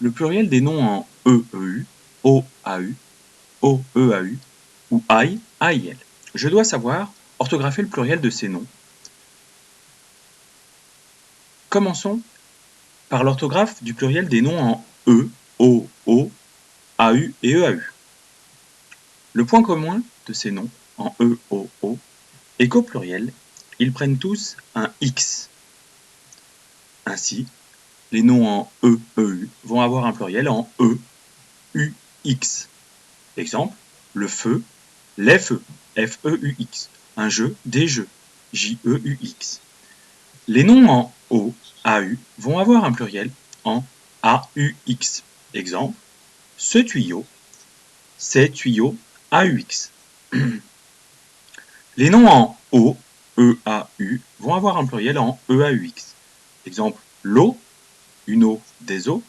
Le pluriel des noms en EEU, OAU, OEAU ou AI, AIL. Je dois savoir orthographier le pluriel de ces noms. Commençons par l'orthographe du pluriel des noms en E, O, O, AU et EAU. Le point commun de ces noms en E, O, O est qu'au pluriel, ils prennent tous un X. Ainsi, les noms en E, EU vont avoir un pluriel en E, U, X. Exemple, le feu, les feux, F-E-U-X. Un jeu, des jeux, J-E-U-X. Les noms en O, AU vont avoir un pluriel en A-U-X. Exemple, ce tuyau, ces tuyaux, A-U-X. Les noms en O, E-A-U vont avoir un pluriel en E-A-U-X. Exemple, l'eau, une eau, des eaux,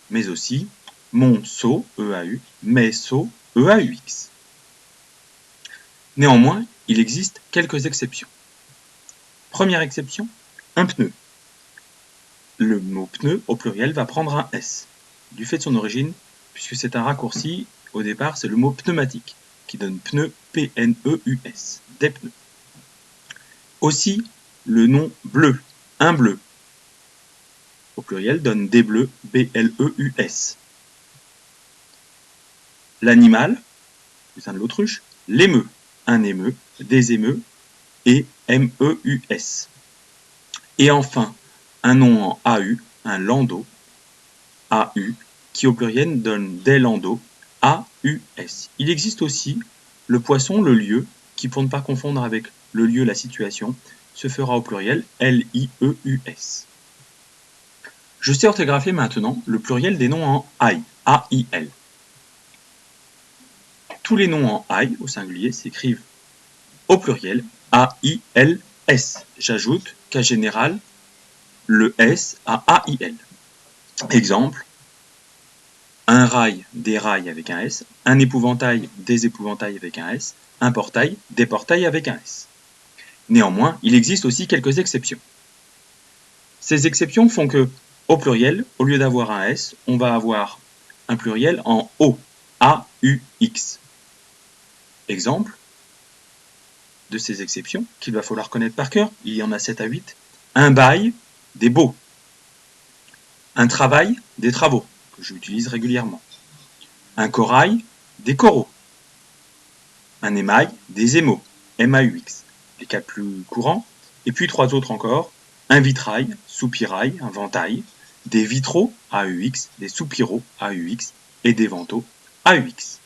mais aussi mon seau, E-A-U, mes seaux, E-A-U-X. Néanmoins, il existe quelques exceptions. Première exception, un pneu. Le mot pneu au pluriel va prendre un S, du fait de son origine, puisque c'est un raccourci, au départ c'est le mot pneumatique, qui donne pneu, P-N-E-U-S, des pneus. Aussi, le nom bleu, un bleu, au pluriel donne des bleus, B-L-E-U-S. L'animal, cousin de l'autruche, l'émeu, un émeu, des émeux, et M-E-U-S. Et enfin, un nom en AU, un landau, AU, qui au pluriel donne des landaux, AUS. Il existe aussi le poisson, le lieu, qui pour ne pas confondre avec le lieu, la situation, se fera au pluriel L-I-E-U-S. Je sais orthographier maintenant le pluriel des noms en AI, A-I-L. Tous les noms en AI au singulier s'écrivent au pluriel A-I-L-S. J'ajoute qu'à général, le S à A-I-L. Exemple, un rail, des rails avec un S, un épouvantail, des épouvantails avec un S, un portail, des portails avec un S. Néanmoins, il existe aussi quelques exceptions. Ces exceptions font que, au pluriel, au lieu d'avoir un S, on va avoir un pluriel en O, A-U-X. Exemple de ces exceptions qu'il va falloir connaître par cœur, il y en a 7 à 8. Un bail, des baux. Un travail, des travaux, que j'utilise régulièrement. Un corail, des coraux. Un émail, des émaux, M-A-U-X, les quatre plus courants. Et puis 3 autres encore, un vitrail, soupirail, un ventail, des vitraux, A-U-X, des soupiraux, A-U-X, et des vantaux, A-U-X.